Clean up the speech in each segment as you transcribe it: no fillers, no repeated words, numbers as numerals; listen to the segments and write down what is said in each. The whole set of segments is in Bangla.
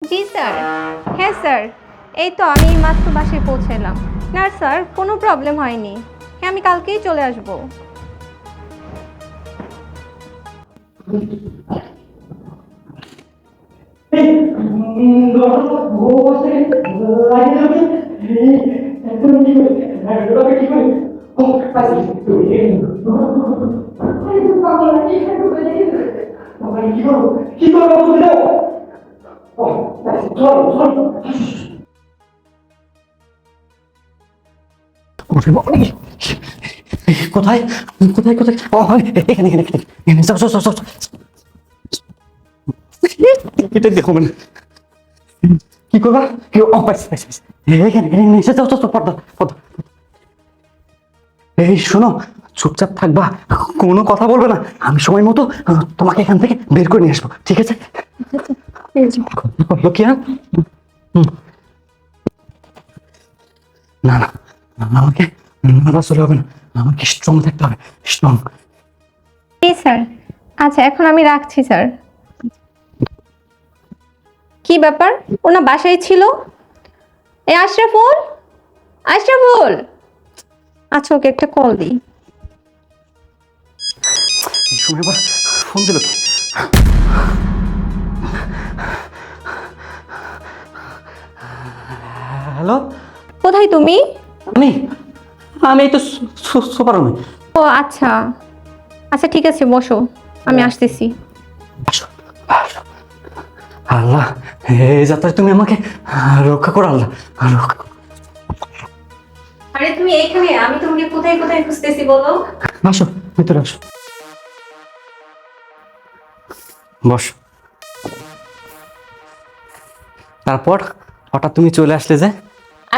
জি স্যার। হ্যাঁ স্যার, এই তো আমি মাত্র বাসায় পৌঁছালাম। না স্যার, কোনো প্রবলেম হয়নি। হ্যাঁ, আমি কালকেই চলে আসবো। কোথায় কোথায় কোথায় এখানে এখানে এখানে এখানে যাও যাও যাও যাও এটা দেখো মানে কি করবা কি ও পাইছি পাইছি পাইছি। এখানে এখানে এখানে এসে যাও যাও যাও, পর্দা পর্দা। এই শোনো, চুপচাপ থাকবা, কোনো কথা বলবে না। আমি সময় মতো তোমাকে এখান থেকে বের করে নিয়ে আসবো, ঠিক আছে? করলো কি হ্যাঁ? না না, আমাকে নার্ভাস হলে হবে না, আমাকে স্ট্রং থাকতে হবে, স্ট্রং। জি স্যার। আচ্ছা, এখন আমি রাখছি স্যার। কি ব্যাপার, ওনা বাসায় ছিল? এ আশরাফুল, আশরাফুল। আচ্ছা, ওকে একটা কল দিই। এই সময় আবার ফোন দিল কি? হ্যালো, কোথায় তুমি? আমি আমি এই তো সুপার রুমে। ও আচ্ছা আচ্ছা, ঠিক আছে, বসো, আমি আসতেছি। আসো আসো। আল্লাহ, এই যাত্রায় তুমি আমাকে রক্ষা করো আল্লাহ, রক্ষা করো। আরে তুমি এইখানে, আমি তোমাকে কোথায় কোথায় খুঁজতেছি বলো। আসো ভিতরে আসো, বস। তারপর হঠাৎ তুমি চলে আসলে যে?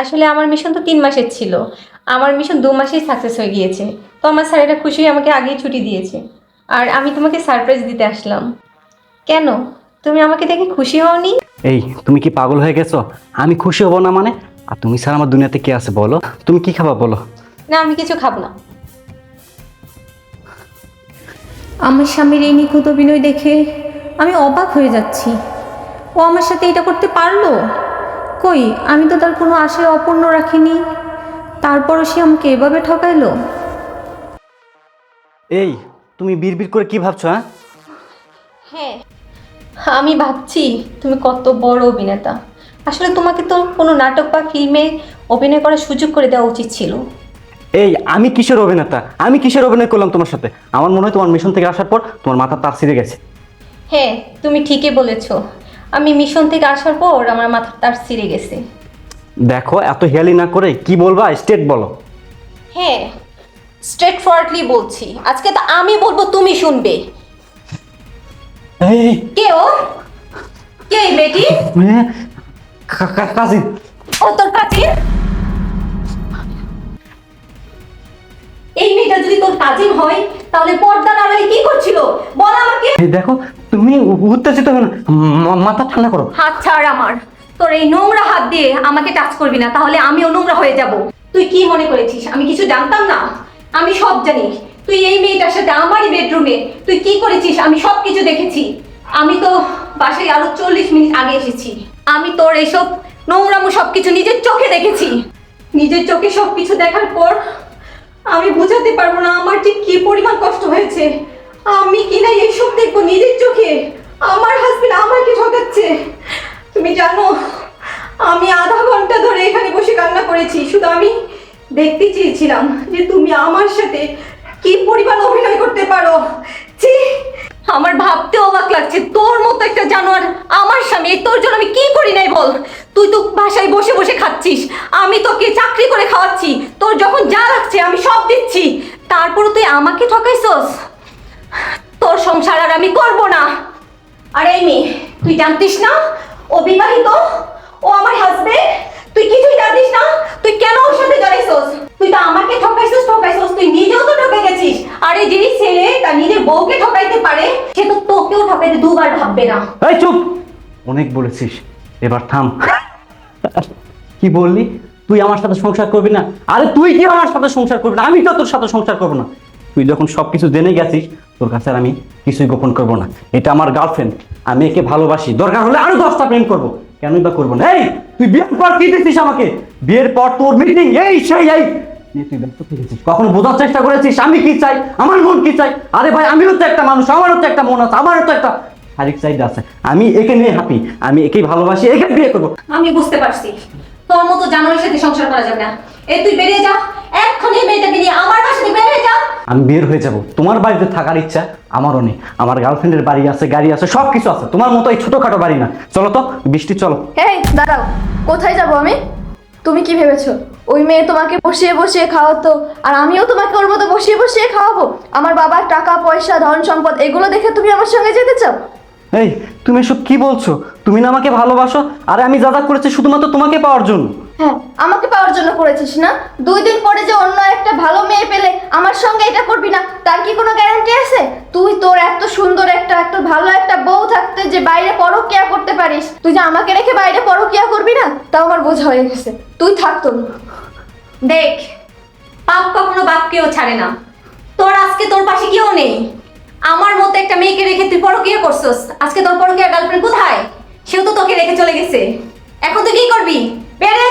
আসলে আমার মিশন তো 3 মাসের ছিল, আমার মিশন 2 মাসেই সাকসেস হয়ে গিয়েছে। তো আমার স্যারেরা খুশি হয়ে আমাকে আগেই ছুটি দিয়েছে, আর আমি তোমাকে সারপ্রাইজ দিতে আসলাম। কেন, তুমি আমাকে দেখে খুশি হওনি? এই তুমি কি পাগল হয়ে গেছো? আমি খুশি হব না মানে? আর তুমি স্যার আমার দুনিয়াতে কে আছে বলো? তুমি কি খাবা বলো? না, আমি কিছু খাবো না। আমার স্বামীর এই নিখুঁত অভিনয় দেখে আমি অবাক হয়ে যাচ্ছি। ও আমার সাথে এটা করতে পারলো? কই, আমি তো তার কোনো আশায় অপূর্ণ রাখিনি, তারপরও সে আমাকে এভাবে ঠকাইলো। এই তুমি বিড়বিড় করে কি ভাবছো? হ্যাঁ, হ্যাঁ, আমি ভাবছি তুমি কত বড় অভিনেতা। আসলে তোমাকে তো কোনো নাটক বা ফিল্মে অভিনয় করার সুযোগ করে দেওয়া উচিত ছিল। এই আমি কিসের অভিনেতা? আমি কিসের অভিনয় করলাম তোমার সাথে? আমার মনে হয় তোমার মিশন থেকে আসার পর তোমার মাথা তার ছিঁড়ে গেছে। হ্যাঁ, তুমি ঠিকই বলেছো। আমি মিশন থেকে আসার পর আমার মাথার তার ছিঁড়ে গেছে। দেখো, এত হেয়ালি না করে কি বলবা স্টেট বলো। হ্যাঁ, স্ট্রেট ফরওয়ার্ডলি বলছি। আজকে তো আমি বলবো, তুমি শুনবে। এই কে ও? কে এই মেয়েটি? কাজিন। ও তোর কাজিন? এই মেয়েটা যদি তোর কাজিন হয়, তাহলে পর্দার আড়ালে কি করছিল বল আমাকে। দেখো, তুমি উত্তেজিত হবে না, মাথা ঠান্ডা করো। হাত ছাড় আমার। তোর এই নোংরা হাত দিয়ে আমাকে টাচ করবি না, তাহলে আমিও নোংরা হয়ে যাব। তুই কি মনে করেছিস আমি কিছু জানতাম না? আমি সব জানি। তুই এই মেয়েটার সাথে আমারই বেডরুমে তুই কি করেছিস আমি সব কিছু দেখেছি। আমি তো বাসায় আরো 40 মিনিট আগে এসেছি। আমি তোর এইসব নোংরামো সবকিছু নিজের চোখে দেখেছি। নিজের চোখে সবকিছু দেখার পর আমি বোঝাতে পারবো না আমার ঠিক কি পরিমাণ কষ্ট হয়েছে। আমি কিনা এইসব দেখবো নিজের চোখে? আমার হাজবেন্ড আমাকে ঠকাচ্ছে। তুমি জানো, আমি আধা ঘন্টা ধরে এখানে বসে কান্না করেছি। শুধু আমি দেখতে চেয়েছিলাম যে তুমি আমার সাথে কি পরিমাণ অভিনয় করতে পারো। ছি, আমার ভাবতে অবাক লাগছে তোর মতো একটা জানোয়ার আমার স্বামী। তোর জন্য আমি কি করি নাই বল? তুই তো বাসায় বসে বসে খাচ্ছিস, আমি তোকে চাকরি করে খাওয়াচ্ছি, তোর যখন যা লাগছে আমি সব দিচ্ছি, তারপরও তুই আমাকে ঠকাইছস। তোর সংসার আর আমি করব না। আর এই মেয়ে, তুই জানতিস না ও বিবাহিত? ও আমার হাজবেন্ড। তুই কিছুই জানিস না? তুই কেন ওর সাথে জড়াইছস? তুই তো আমাকে ঠকাইছস ঠকাইছস, তুই নিজেও তো ঠকে গেছিস। আর এই যেই ছেলে তার নিজের বউকে ঠকাইতে পারে, সে তো তোকেও ঠকাইতে দুবার ভাববে না। এই চুপ, অনেক বলেছিস, এবার থাম। কি বললি? তুই আমার সাথে সংসার করবি না? আরে তুই কি আমার সাথে সংসার করবি না? আমি তো তোর সাথে সংসার করবো না। তুই যখন সবকিছু জেনে গেছিস, তোর কাছে আর আমি কিছুই গোপন করবো না। এটা আমার গার্লফ্রেন্ড, আমি একে ভালোবাসি, দরকার হলে আরো 10টা প্রেম করবো, কেনই বা করবো না? এই তুই বিয়ের পর কি দিছিস আমাকে? বিয়ের পর তোর মিটিং এই সেই এই নিয়ে তুই ব্যস্ত থেকেছিস। কখনো বোঝার চেষ্টা করেছিস আমি কি চাই, আমার মন কি চাই? আরে ভাই আমিও তো একটা মানুষ, আমারও তো একটা মন আছে, আমারও তো একটা শারীরিক চাহিদা আছে। আমি একে নিয়ে হ্যাপি, আমি একেই ভালোবাসি, একে বিয়ে করবো। আমি বুঝতে পারছি তোর মতো জানোয়ারের সাথে সংসার করা যাবে না। তুই বেরিয়ে যা এক্ষুনি, এই মেয়েটাকে নিয়ে আমার বাসা থেকে বেরিয়ে যা। আমি বের হয়ে যাব, তোমার বাড়িতে থাকার ইচ্ছা আমারও নেই। আমার গার্লফ্রেন্ডের বাড়ি আছে, গাড়ি আছে, সব কিছু আছে, তোমার মতো এই ছোটখাটো বাড়ি না। চলো তো বৃষ্টি, চলো। এই দাঁড়াও, কোথায় যাব আমি? তুমি কি ভেবেছো ওই মেয়ে তোমাকে বসিয়ে বসিয়ে খাওয়াতো আর আমিও তোমাকে ওর মতো বসিয়ে বসিয়ে খাওয়াবো? আমার বাবার টাকা পয়সা ধন সম্পদ এগুলো দেখে তুমি আমার সঙ্গে যেতে চাও? এই তুমি এসব কি বলছো? তুমি না আমাকে ভালোবাসো? আরে আমি যা যা করেছি শুধুমাত্র তোমাকে পাওয়ার জন্য। হ্যাঁ, আমাকে পাওয়ার জন্য করেছিস না? 2 দিন পরে যে অন্য একটা ভালো মেয়ে পেলে আমার সঙ্গে এটা করবি না, তার কি কোনো গ্যারান্টি আছে? তুই তোর এত সুন্দর এত ভালো একটা বউ থাকতে যে বাইরে পরকিয়া করতে পারিস, তুই যে আমাকে রেখে বাইরে পরকিয়া করবি না, তাও আমার বোঝা হয়ে গেছে। তুই থাকতো না। দেখ, পাপ কখনো বাপকেও ছাড়ে না। আজকে তোর পাশে কেউ নেই। আমার মতো একটা মেয়েকে রেখে তুই পরকিয়া করছস। আজকে তোর পরকিয়া গার্লফ্রেন্ড কোথায়? সেও তো তোকে রেখে চলে গেছে। এখন তুই কি করবি? বেরিয়ে